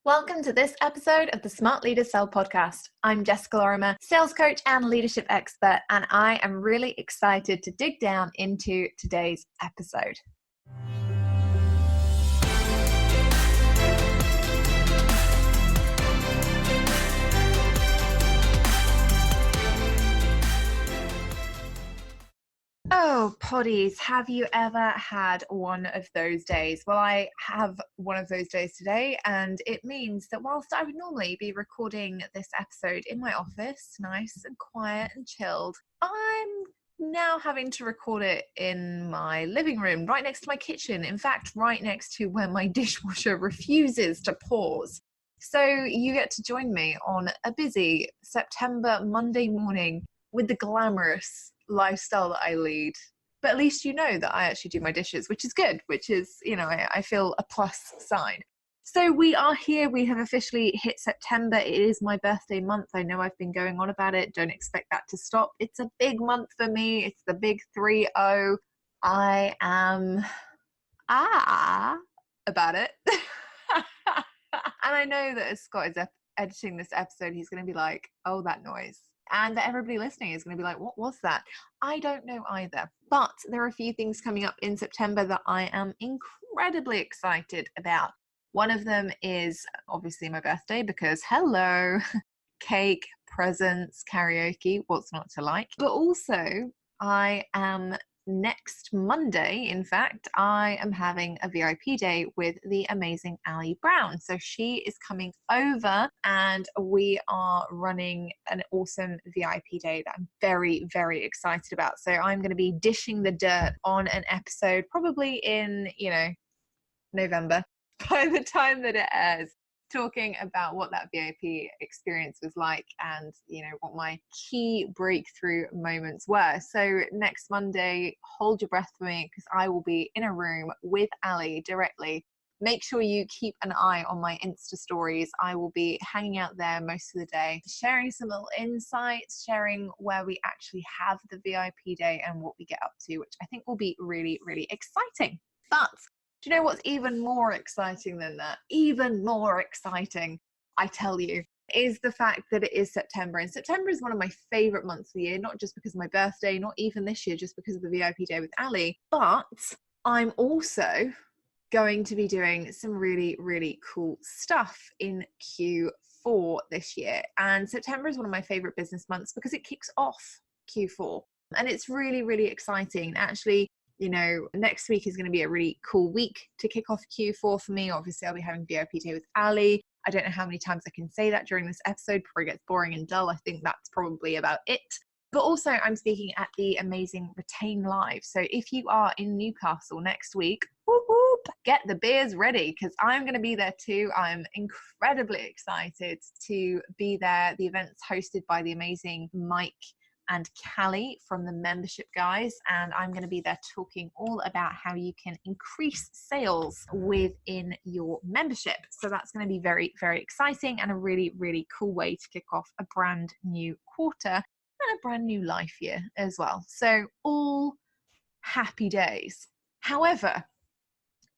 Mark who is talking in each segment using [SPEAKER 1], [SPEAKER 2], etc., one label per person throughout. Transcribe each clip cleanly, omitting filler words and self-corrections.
[SPEAKER 1] Welcome to this episode of the Smart Leaders Sell podcast. I'm Jessica Lorimer, sales coach and leadership expert, and I am really excited to dig down into today's episode. Oh, Poddies, have you ever had one of those days? Well, I have one of those days today, and it means that whilst I would normally be recording this episode in my office, nice and quiet and chilled, I'm now having to record it in my living room, right next to my kitchen. In fact, right next to where my dishwasher refuses to pause. So you get to join me on a busy September Monday morning with the glamorous lifestyle that I lead. But at least you know that I actually do my dishes, which is good, which is, I feel a plus sign. So we are here. We have officially hit September. It is my birthday month. I know I've been going on about it. Don't expect that to stop. It's a big month for me. It's the big 3-0. I am about it. And I know that as Scott is editing this episode, he's going to be like, oh, that noise. And that everybody listening is going to be like, what was that? I don't know either. But there are a few things coming up in September that I am incredibly excited about. One of them is obviously my birthday because hello, cake, presents, karaoke, what's not to like? But also I am next Monday, in fact, I am having a VIP day with the amazing Ali Brown. So she is coming over and we are running an awesome VIP day that I'm very, very excited about. So I'm going to be dishing the dirt on an episode probably in, November by the time that it airs, talking about what that VIP experience was like and, what my key breakthrough moments were. So next Monday, hold your breath for me because I will be in a room with Ali directly. Make sure you keep an eye on my Insta stories. I will be hanging out there most of the day, sharing some little insights, sharing where we actually have the VIP day and what we get up to, which I think will be really, really exciting. But do you know what's even more exciting than that? Even more exciting, I tell you, is the fact that it is September. And September is one of my favorite months of the year, not just because of my birthday, not even this year, just because of the VIP day with Ali. But I'm also going to be doing some really, really cool stuff in Q4 this year. And September is one of my favorite business months because it kicks off Q4. And it's really, really exciting. Actually, next week is going to be a really cool week to kick off Q4 for me. Obviously, I'll be having VIP day with Ali. I don't know how many times I can say that during this episode before it gets boring and dull. I think that's probably about it. But also, I'm speaking at the amazing Retain Live. So if you are in Newcastle next week, whoop, whoop, get the beers ready because I'm going to be there too. I'm incredibly excited to be there. The event's hosted by the amazing Mike and Callie from the membership guys, and I'm going to be there talking all about how you can increase sales within your membership. So that's going to be very, very exciting and a really, really cool way to kick off a brand new quarter and a brand new life year as well. So all happy days. However,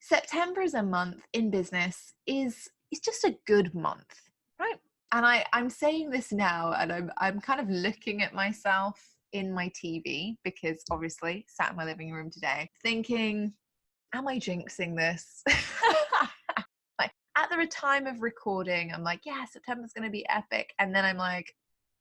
[SPEAKER 1] September as a month in business is just a good month, right? And I'm saying this now, and I'm kind of looking at myself in my TV because obviously sat in my living room today thinking, am I jinxing this? Like at the time of recording, I'm like, yeah, September's going to be epic. And then I'm like,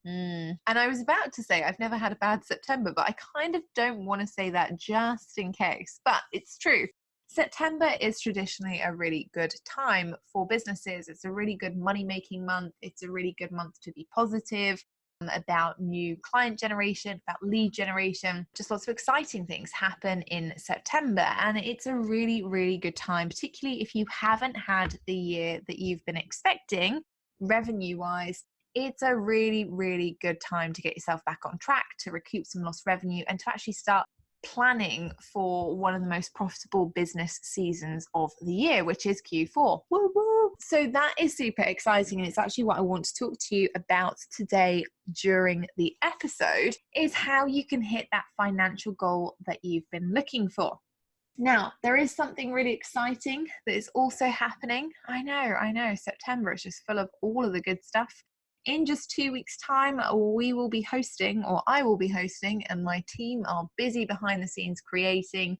[SPEAKER 1] And I was about to say I've never had a bad September, but I kind of don't want to say that just in case, but it's true. September is traditionally a really good time for businesses. It's a really good money-making month. It's a really good month to be positive about new client generation, about lead generation. Just lots of exciting things happen in September. And it's a really, really good time, particularly if you haven't had the year that you've been expecting revenue-wise. It's a really, really good time to get yourself back on track, to recoup some lost revenue, and to actually start planning for one of the most profitable business seasons of the year, which is Q4. Woo woo. So that is super exciting, and it's actually what I want to talk to you about today during the episode, is how you can hit that financial goal that you've been looking for. Now, there is something really exciting that is also happening. I know, September is just full of all of the good stuff. In just 2 weeks' time, we will be hosting, or I will be hosting, and my team are busy behind the scenes creating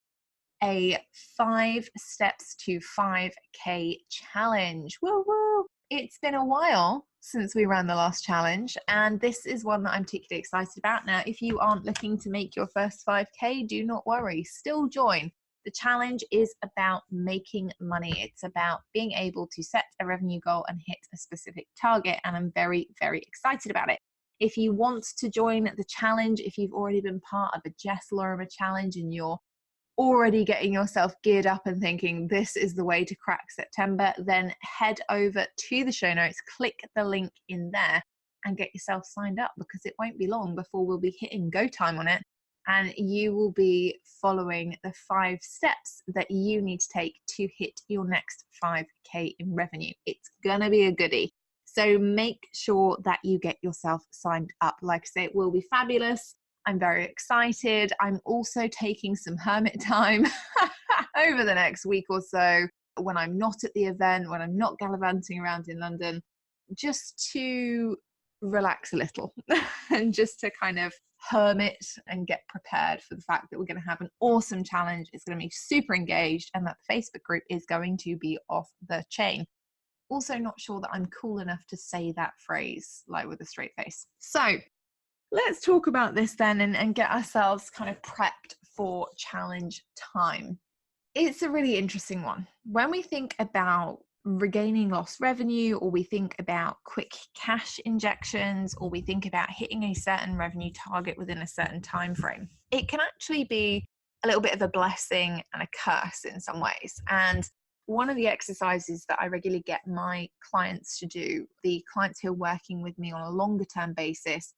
[SPEAKER 1] a 5 steps to 5K challenge. Woo woo! It's been a while since we ran the last challenge, and this is one that I'm particularly excited about. Now, if you aren't looking to make your first 5K, do not worry, still join. The challenge is about making money. It's about being able to set a revenue goal and hit a specific target, and I'm very, very excited about it. If you want to join the challenge, if you've already been part of a Jess Lorimer challenge and you're already getting yourself geared up and thinking this is the way to crack September, then head over to the show notes, click the link in there and get yourself signed up, because it won't be long before we'll be hitting go time on it, and you will be following the 5 steps that you need to take to hit your next 5K in revenue. It's gonna be a goodie. So make sure that you get yourself signed up. Like I say, it will be fabulous. I'm very excited. I'm also taking some hermit time over the next week or so when I'm not at the event, when I'm not gallivanting around in London, just to relax a little and just to kind of hermit and get prepared for the fact that we're going to have an awesome challenge. It's going to be super engaged, and that the Facebook group is going to be off the chain. Also not sure that I'm cool enough to say that phrase like with a straight face. So let's talk about this then and get ourselves kind of prepped for challenge time. It's a really interesting one. When we think about regaining lost revenue, or we think about quick cash injections, or we think about hitting a certain revenue target within a certain time frame, it can actually be a little bit of a blessing and a curse in some ways. And one of the exercises that I regularly get my clients to do, the clients who are working with me on a longer term basis,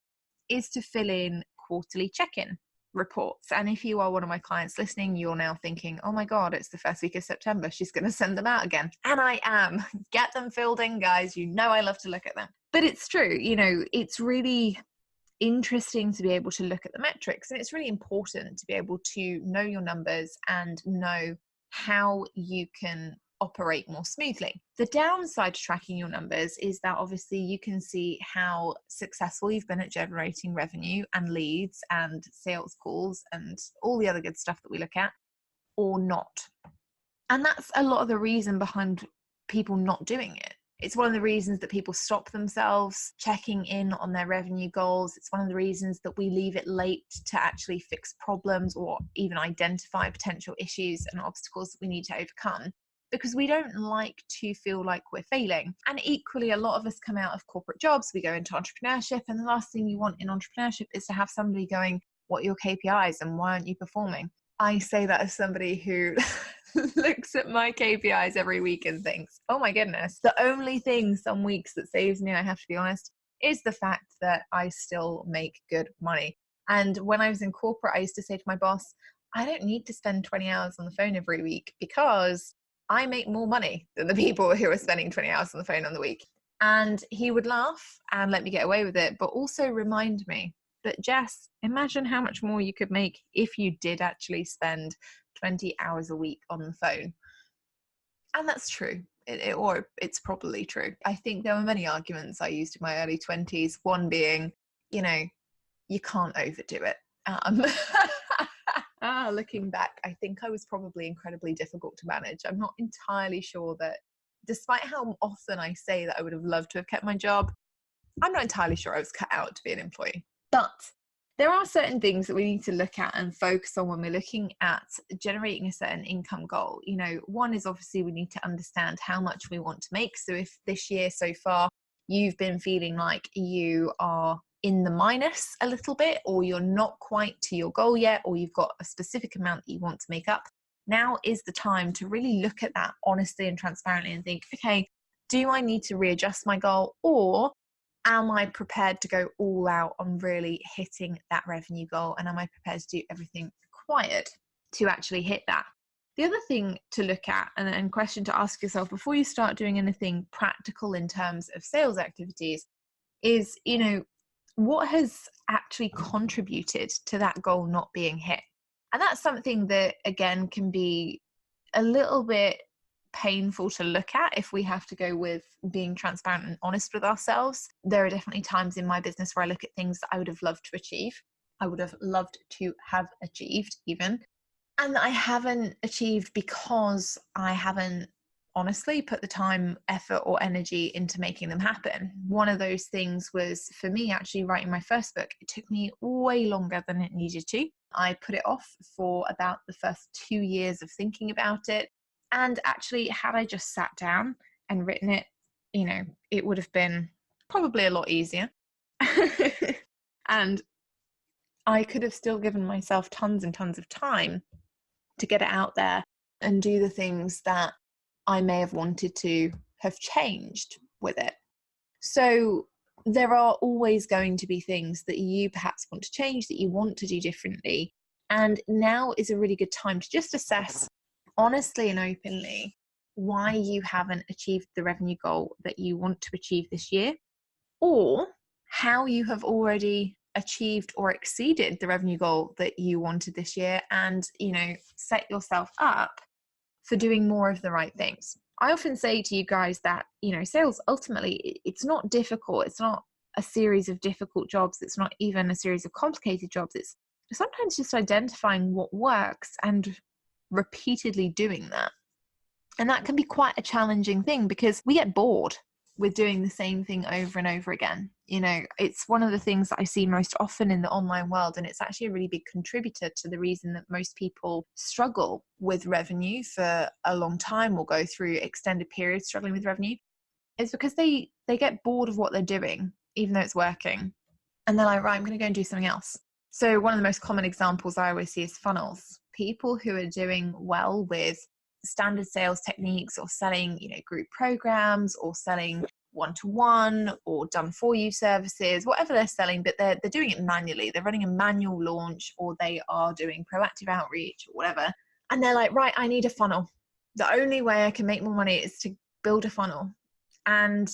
[SPEAKER 1] is to fill in quarterly check-in reports. And if you are one of my clients listening, you're now thinking, oh my God, it's the first week of September. She's going to send them out again. And I am. Get them filled in, guys. You know I love to look at them. But it's true. You know, it's really interesting to be able to look at the metrics. And it's really important to be able to know your numbers and know how you can operate more smoothly. The downside to tracking your numbers is that obviously you can see how successful you've been at generating revenue and leads and sales calls and all the other good stuff that we look at, or not. And that's a lot of the reason behind people not doing it. It's one of the reasons that people stop themselves checking in on their revenue goals. It's one of the reasons that we leave it late to actually fix problems or even identify potential issues and obstacles that we need to overcome, because we don't like to feel like we're failing. And equally, a lot of us come out of corporate jobs, we go into entrepreneurship, and the last thing you want in entrepreneurship is to have somebody going, what are your KPIs and why aren't you performing? I say that as somebody who looks at my KPIs every week and thinks, oh my goodness, the only thing some weeks that saves me, I have to be honest, is the fact that I still make good money. And when I was in corporate, I used to say to my boss, I don't need to spend 20 hours on the phone every week because I make more money than the people who are spending 20 hours on the phone on the week. And he would laugh and let me get away with it, but also remind me that, Jess, imagine how much more you could make if you did actually spend 20 hours a week on the phone. And that's true, or it's probably true. I think there were many arguments I used in my early 20s, one being, you know, you can't overdo it. Looking back, I think I was probably incredibly difficult to manage. I'm not entirely sure that, despite how often I say that I would have loved to have kept my job, I'm not entirely sure I was cut out to be an employee. But there are certain things that we need to look at and focus on when we're looking at generating a certain income goal. You know, one is obviously we need to understand how much we want to make. So if this year so far you've been feeling like you are in the minus a little bit, or you're not quite to your goal yet, or you've got a specific amount that you want to make up, now is the time to really look at that honestly and transparently and think, okay, do I need to readjust my goal, or am I prepared to go all out on really hitting that revenue goal? And am I prepared to do everything required to actually hit that? The other thing to look at and question to ask yourself before you start doing anything practical in terms of sales activities is, you know, what has actually contributed to that goal not being hit? And that's something that, again, can be a little bit painful to look at if we have to go with being transparent and honest with ourselves. There are definitely times in my business where I look at things that I would have loved to achieve. I would have loved to have achieved even. And I haven't achieved because I haven't honestly put the time, effort, or energy into making them happen. One of those things was, for me, actually writing my first book. It took me way longer than it needed to. I put it off for about the first 2 years of thinking about it. And actually, had I just sat down and written it, it would have been probably a lot easier. And I could have still given myself tons and tons of time to get it out there and do the things that I may have wanted to have changed with it. So there are always going to be things that you perhaps want to change, that you want to do differently. And now is a really good time to just assess honestly and openly why you haven't achieved the revenue goal that you want to achieve this year, or how you have already achieved or exceeded the revenue goal that you wanted this year, and set yourself up for doing more of the right things. I often say to you guys that sales, ultimately, it's not difficult. It's not a series of difficult jobs. It's not even a series of complicated jobs. It's sometimes just identifying what works and repeatedly doing that. And that can be quite a challenging thing because we get bored with doing the same thing over and over again. It's one of the things that I see most often in the online world, and it's actually a really big contributor to the reason that most people struggle with revenue for a long time or go through extended periods struggling with revenue, is because they get bored of what they're doing, even though it's working. And they're like, right, I'm going to go and do something else. So one of the most common examples I always see is funnels. People who are doing well with standard sales techniques, or selling, group programs, or selling one-to-one or done for you services, whatever they're selling, but they're doing it manually. They're running a manual launch, or they are doing proactive outreach or whatever. And they're like, right, I need a funnel. The only way I can make more money is to build a funnel. And,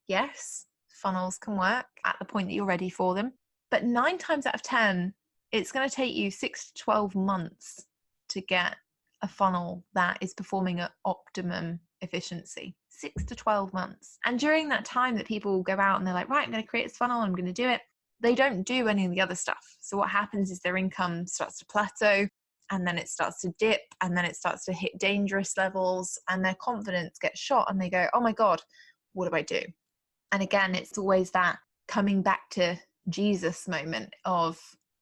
[SPEAKER 1] yes, funnels can work at the point that you're ready for them. But 9 times out of 10, it's going to take you 6 to 12 months to get a funnel that is performing at optimum efficiency. 6 to 12 months. And during that time that people go out and they're like, right, I'm going to create this funnel, I'm going to do it, they don't do any of the other stuff. So what happens is their income starts to plateau, and then it starts to dip, and then it starts to hit dangerous levels, and their confidence gets shot, and they go, oh my God, what do I do? And again, it's always that coming back to Jesus moment of,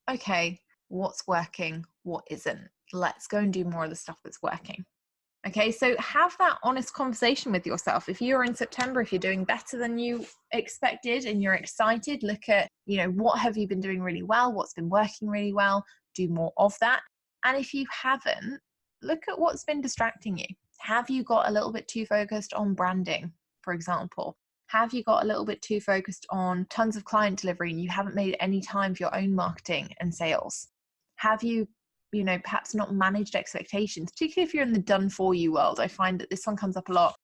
[SPEAKER 1] okay, what's working, what isn't? Let's go and do more of the stuff that's working. Okay, so have that honest conversation with yourself. If you're in September, if you're doing better than you expected and you're excited, look at, what have you been doing really well? What's been working really well? Do more of that. And if you haven't, look at what's been distracting you. Have you got a little bit too focused on branding, for example? Have you got a little bit too focused on tons of client delivery and you haven't made any time for your own marketing and sales? Have you, perhaps not managed expectations, particularly if you're in the done for you world? I find that this one comes up a lot.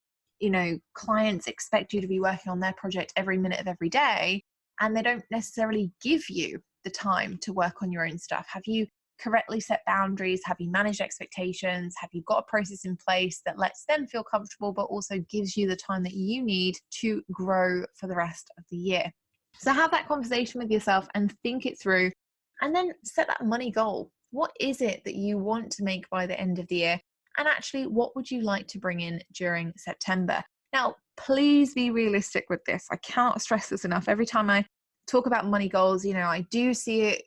[SPEAKER 1] Clients expect you to be working on their project every minute of every day, and they don't necessarily give you the time to work on your own stuff. Have you correctly set boundaries? Have you managed expectations? Have you got a process in place that lets them feel comfortable, but also gives you the time that you need to grow for the rest of the year? So have that conversation with yourself and think it through, and then set that money goal. What is it that you want to make by the end of the year? And actually, what would you like to bring in during September? Now, please be realistic with this. I cannot stress this enough. Every time I talk about money goals, I do see it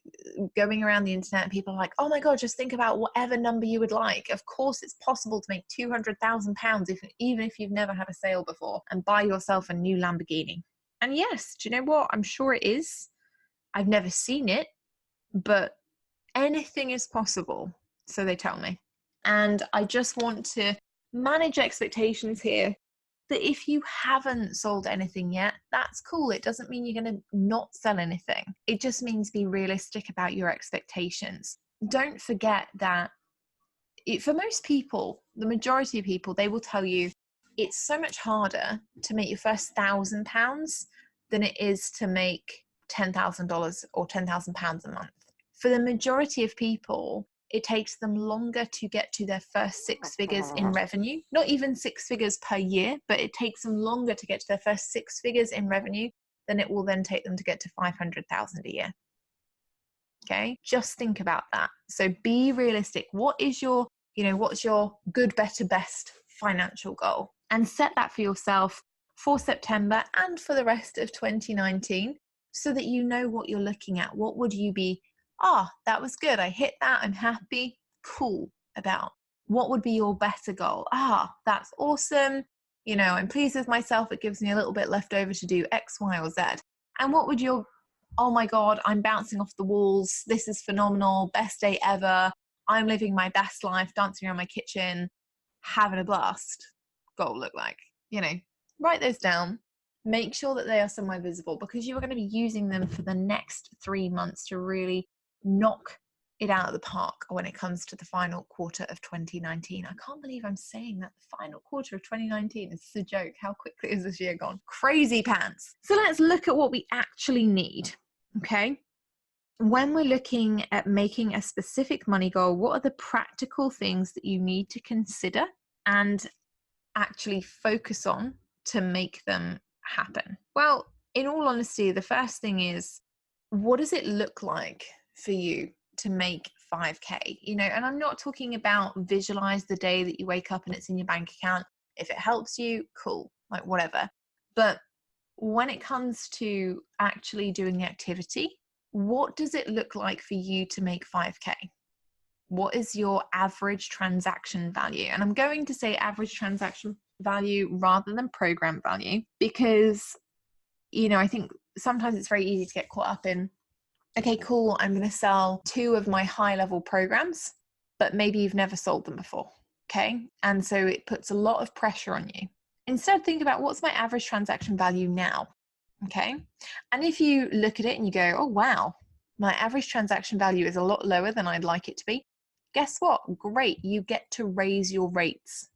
[SPEAKER 1] going around the internet. People are like, oh my God, just think about whatever number you would like. Of course, it's possible to make £200,000 even if you've never had a sale before, and buy yourself a new Lamborghini. And yes, do you know what? I'm sure it is. I've never seen it, but anything is possible, so they tell me. And I just want to manage expectations here, that if you haven't sold anything yet, that's cool. It doesn't mean you're going to not sell anything. It just means be realistic about your expectations. Don't forget that for most people, the majority of people, they will tell you it's so much harder to make your first £1,000 than it is to make $10,000 or £10,000 a month. For the majority of people, it takes them longer to get to their first 6 figures in revenue, not even 6 figures per year, but it takes them longer to get to their first 6 figures in revenue than it will then take them to get to 500,000 a year. Okay, just think about that. So be realistic. What is your, what's your good, better, best financial goal? And set that for yourself for September and for the rest of 2019 so that you know what you're looking at. What would you be, that was good, I hit that, I'm happy, cool about? What would be your better goal? That's awesome. I'm pleased with myself. It gives me a little bit left over to do X, Y, or Z. And what would your, oh my God, I'm bouncing off the walls, this is phenomenal, best day ever, I'm living my best life, dancing around my kitchen, having a blast goal look like? Write those down. Make sure that they are somewhere visible, because you are going to be using them for the next 3 months to really knock it out of the park when it comes to the final quarter of 2019. I can't believe I'm saying that, the final quarter of 2019. It's a joke. How quickly is this year gone? Crazy pants. So let's look at what we actually need. Okay. When we're looking at making a specific money goal, what are the practical things that you need to consider and actually focus on to make them happen? Well, in all honesty, the first thing is, what does it look like for you to make 5K? And I'm not talking about visualize the day that you wake up and it's in your bank account. If it helps you, cool, like whatever. But when it comes to actually doing the activity, what does it look like for you to make 5K? What is your average transaction value? And I'm going to say average transaction value rather than program value, because, I think sometimes it's very easy to get caught up in, okay, cool, I'm going to sell 2 of my high level programs, but maybe you've never sold them before. Okay. And so it puts a lot of pressure on you. Instead, think about, what's my average transaction value now? Okay. And if you look at it and you go, oh, wow, my average transaction value is a lot lower than I'd like it to be. Guess what? Great. You get to raise your rates.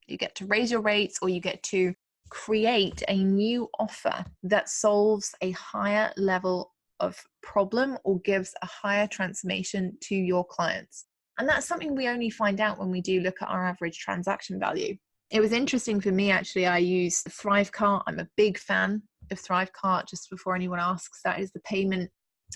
[SPEAKER 1] You get to raise your rates, or you get to create a new offer that solves a higher level of problem or gives a higher transformation to your clients. And that's something we only find out when we do look at our average transaction value. It was interesting for me, actually. I use Thrivecart. I'm a big fan of Thrivecart. Just before anyone asks, that is the payment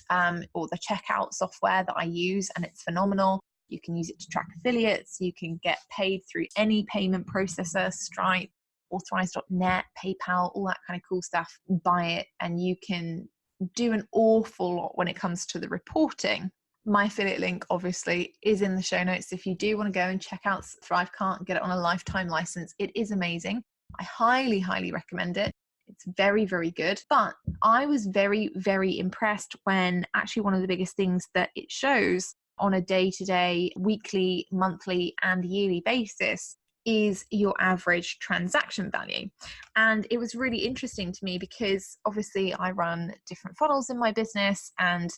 [SPEAKER 1] or the checkout software that I use, and it's phenomenal. You can use it to track affiliates. You can get paid through any payment processor, Stripe, Authorize.net, PayPal, all that kind of cool stuff. Buy it, and you can do an awful lot when it comes to the reporting. My affiliate link obviously is in the show notes. If you do want to go and check out Thrivecart and get it on a lifetime license, it is amazing. I highly, highly recommend it. It's very, very good. But I was very, very impressed when actually one of the biggest things that it shows on a day-to-day, weekly, monthly, and yearly basis is your average transaction value. And it was really interesting to me because obviously I run different funnels in my business, and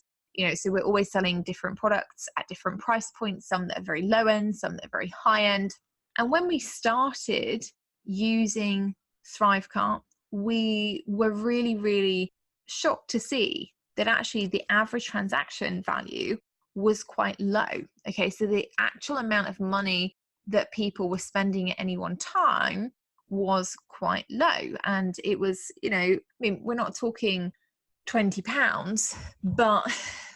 [SPEAKER 1] so we're always selling different products at different price points, some that are very low end, some that are very high end. And when we started using Thrivecart, we were really, really shocked to see that actually the average transaction value was quite low. Okay, so the actual amount of money that people were spending at any one time was quite low. And it was, we're not talking £20, but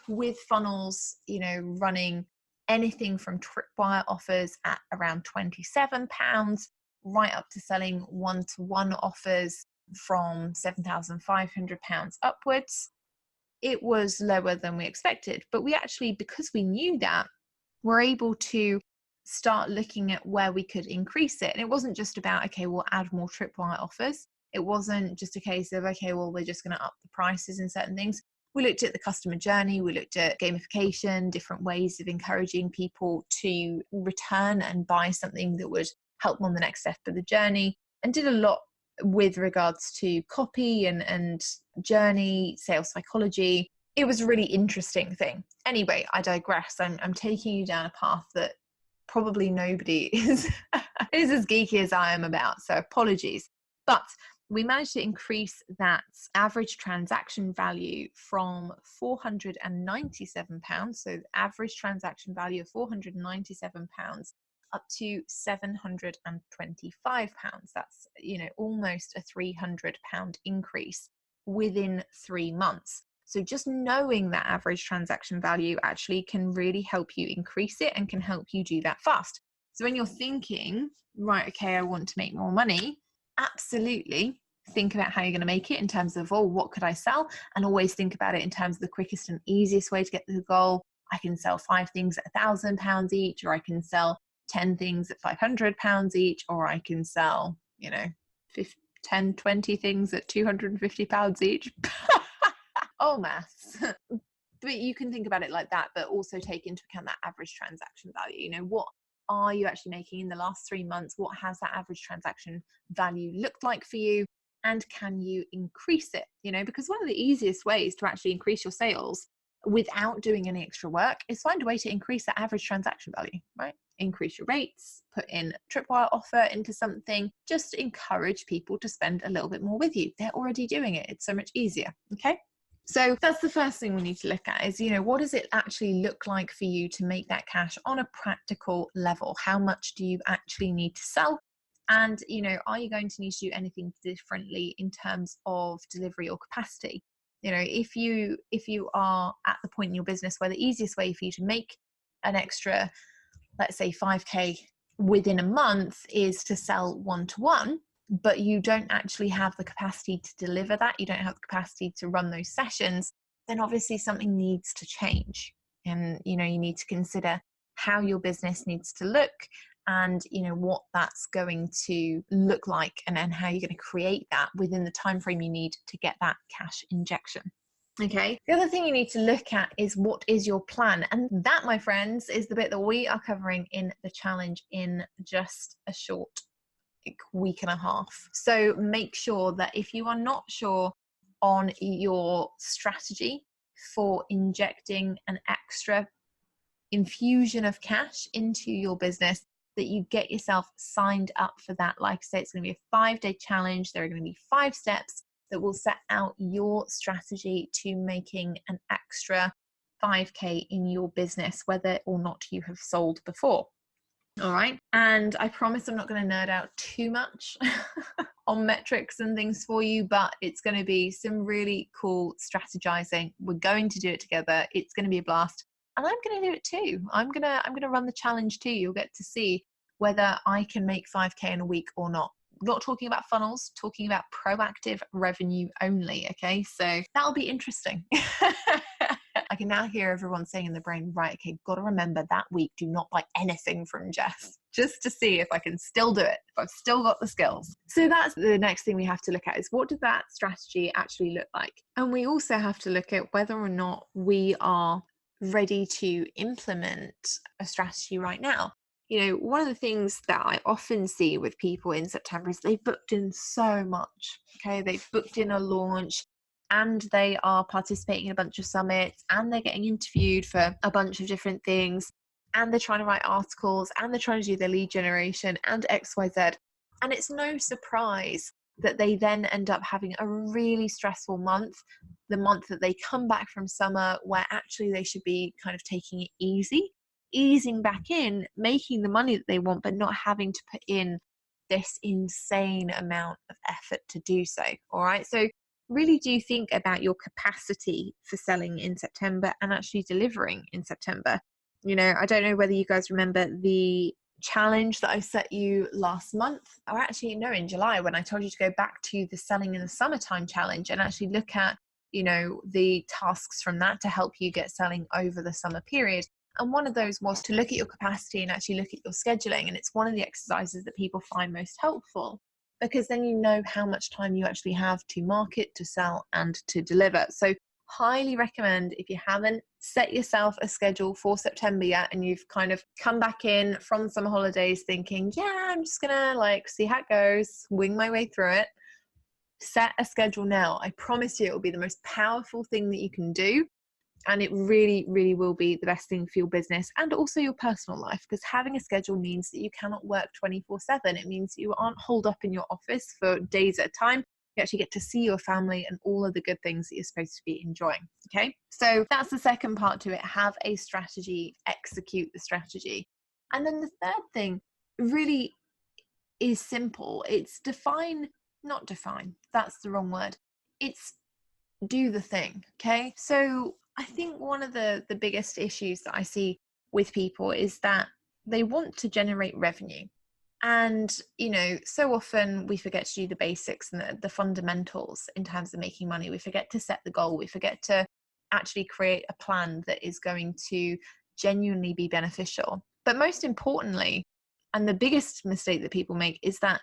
[SPEAKER 1] with funnels, running anything from tripwire offers at around £27, right up to selling one-to-one offers from £7,500 upwards. It was lower than we expected, but we actually, because we knew that, we're able to start looking at where we could increase it. And it wasn't just about, okay, we'll add more tripwire offers. It wasn't just a case of, okay, well, we're just going to up the prices in certain things. We looked at the customer journey. We looked at gamification, different ways of encouraging people to return and buy something that would help them on the next step of the journey, and did a lot with regards to copy and journey, sales psychology. It was a really interesting thing. Anyway, I digress. I'm taking you down a path that probably nobody is as geeky as I am about, so apologies. But we managed to increase that average transaction value from £497, so the average transaction value of £497 up to £725. That's, almost a £300 increase within 3 months. So just knowing that average transaction value actually can really help you increase it and can help you do that fast. So when you're thinking, right, okay, I want to make more money, absolutely think about how you're going to make it in terms of, what could I sell? And always think about it in terms of the quickest and easiest way to get to the goal. I can sell 5 things at £1,000 each, or I can sell 10 things at £500 each, or I can sell, 10, 20 things at £250 each. Oh, maths. But you can think about it like that, but also take into account that average transaction value. What are you actually making in the last 3 months? What has that average transaction value looked like for you? And can you increase it? Because one of the easiest ways to actually increase your sales without doing any extra work is find a way to increase that average transaction value, right? Increase your rates, put in a tripwire offer into something, just encourage people to spend a little bit more with you. They're already doing it. It's so much easier. Okay. So that's the first thing we need to look at is, what does it actually look like for you to make that cash on a practical level? How much do you actually need to sell? And, are you going to need to do anything differently in terms of delivery or capacity? If you are at the point in your business where the easiest way for you to make an extra, let's say 5K within a month is to sell 1-to-1, but you don't actually have the capacity to deliver that, you don't have the capacity to run those sessions, then obviously something needs to change. And, you need to consider how your business needs to look and, what that's going to look like and then how you're going to create that within the time frame you need to get that cash injection. Okay. The other thing you need to look at is what is your plan? And that, my friends, is the bit that we are covering in the challenge in just a short week and a half. So make sure that if you are not sure on your strategy for injecting an extra infusion of cash into your business, that you get yourself signed up for that. Like I say, it's going to be a 5-day challenge. There are going to be 5 steps that will set out your strategy to making an extra 5K in your business, whether or not you have sold before. All right. And I promise I'm not going to nerd out too much on metrics and things for you, but it's going to be some really cool strategizing. We're going to do it together. It's going to be a blast. And I'm going to do it too. I'm going to run the challenge too. You'll get to see whether I can make 5K in a week or not. Not talking about funnels, talking about proactive revenue only. Okay. So that'll be interesting. I can now hear everyone saying in the brain, right, okay, got to remember that week, do not buy anything from Jess, just to see if I can still do it, if I've still got the skills. So that's the next thing we have to look at is what does that strategy actually look like? And we also have to look at whether or not we are ready to implement a strategy right now. One of the things that I often see with people in September is they've booked in so much. Okay, they've booked in a launch, and they are participating in a bunch of summits, and they're getting interviewed for a bunch of different things, and they're trying to write articles, and they're trying to do their lead generation and XYZ. And it's no surprise that they then end up having a really stressful month, the month that they come back from summer, where actually they should be kind of taking it easy, easing back in, making the money that they want, but not having to put in this insane amount of effort to do so. All right. So really do think about your capacity for selling in September and actually delivering in September. I don't know whether you guys remember the challenge that I set you last month, or actually no, in July, when I told you to go back to the selling in the summertime challenge and actually look at, the tasks from that to help you get selling over the summer period. And one of those was to look at your capacity and actually look at your scheduling. And it's one of the exercises that people find most helpful, because then you know how much time you actually have to market, to sell, and to deliver. So highly recommend, if you haven't set yourself a schedule for September yet, and you've kind of come back in from the summer holidays thinking, yeah, I'm just gonna see how it goes, wing my way through it. Set a schedule now. I promise you it will be the most powerful thing that you can do. And it really, really will be the best thing for your business and also your personal life, because having a schedule means that you cannot work 24/7. It means you aren't holed up in your office for days at a time. You actually get to see your family and all of the good things that you're supposed to be enjoying. Okay, so that's the second part to it. Have a strategy, execute the strategy. And then the third thing really is simple. It's not define, that's the wrong word. It's do the thing. Okay, so I think one of the biggest issues that I see with people is that they want to generate revenue. And, so often we forget to do the basics and the fundamentals in terms of making money. We forget to set the goal. We forget to actually create a plan that is going to genuinely be beneficial. But most importantly, and the biggest mistake that people make, is that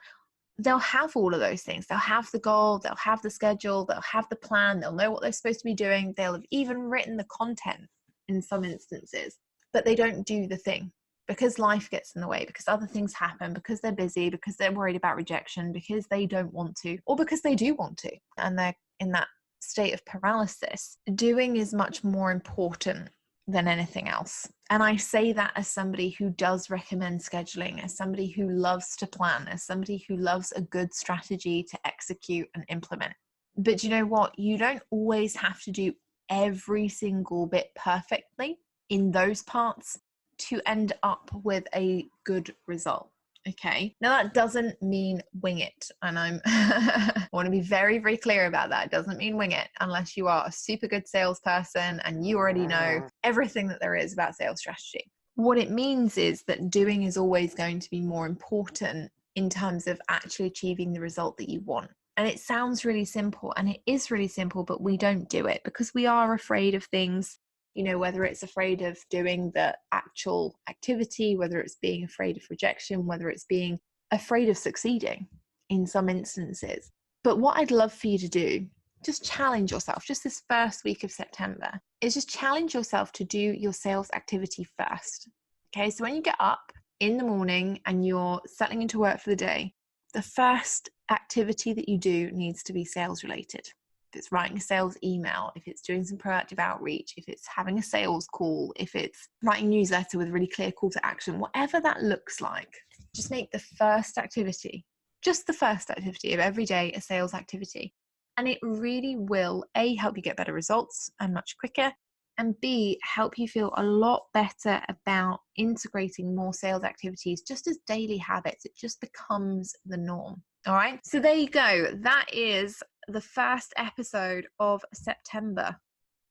[SPEAKER 1] they'll have all of those things. They'll have the goal, they'll have the schedule, they'll have the plan, they'll know what they're supposed to be doing. They'll have even written the content in some instances, but they don't do the thing because life gets in the way, because other things happen, because they're busy, because they're worried about rejection, because they don't want to, or because they do want to, and they're in that state of paralysis. Doing is much more important than anything else. And I say that as somebody who does recommend scheduling, as somebody who loves to plan, as somebody who loves a good strategy to execute and implement. But you know what? You don't always have to do every single bit perfectly in those parts to end up with a good result. Okay, now that doesn't mean wing it, and I want to be very, very clear about that. It doesn't mean wing it unless you are a super good salesperson and you already know everything that there is about sales strategy. What it means is that doing is always going to be more important in terms of actually achieving the result that you want. And it sounds really simple, and it is really simple, but we don't do it because we are afraid of things. Whether it's afraid of doing the actual activity, whether it's being afraid of rejection, whether it's being afraid of succeeding in some instances. But what I'd love for you to do, just challenge yourself, just this first week of September, is just challenge yourself to do your sales activity first. Okay, so when you get up in the morning and you're settling into work for the day, the first activity that you do needs to be sales related. If it's writing a sales email, if it's doing some proactive outreach, if it's having a sales call, if it's writing a newsletter with a really clear call to action, whatever that looks like, just make the first activity, just the first activity of every day, a sales activity. And it really will, A, help you get better results and much quicker, and B, help you feel a lot better about integrating more sales activities just as daily habits. It just becomes the norm. All right. So there you go. That is the first episode of September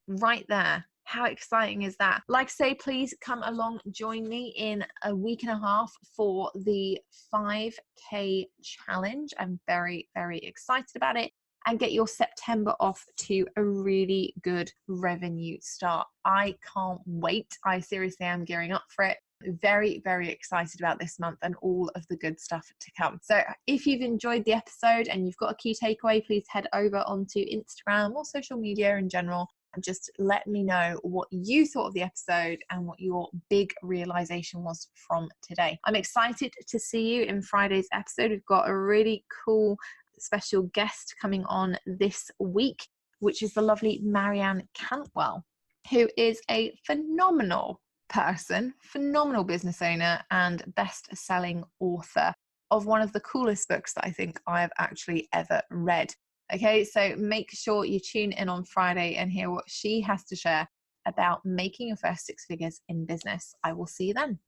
[SPEAKER 1] right there. How exciting is that? Like I say, please come along, join me in a week and a half for the 5K challenge. I'm very, very excited about it, and get your September off to a really good revenue start. I can't wait. I seriously am gearing up for it. Very, very excited about this month and all of the good stuff to come. So if you've enjoyed the episode and you've got a key takeaway, please head over onto Instagram or social media in general and just let me know what you thought of the episode and what your big realization was from today. I'm excited to see you in Friday's episode. We've got a really cool special guest coming on this week, which is the lovely Marianne Cantwell, who is a phenomenal person, phenomenal business owner, and best-selling author of one of the coolest books that I think I've actually ever read. Okay, so make sure you tune in on Friday and hear what she has to share about making your first 6 figures in business. I will see you then.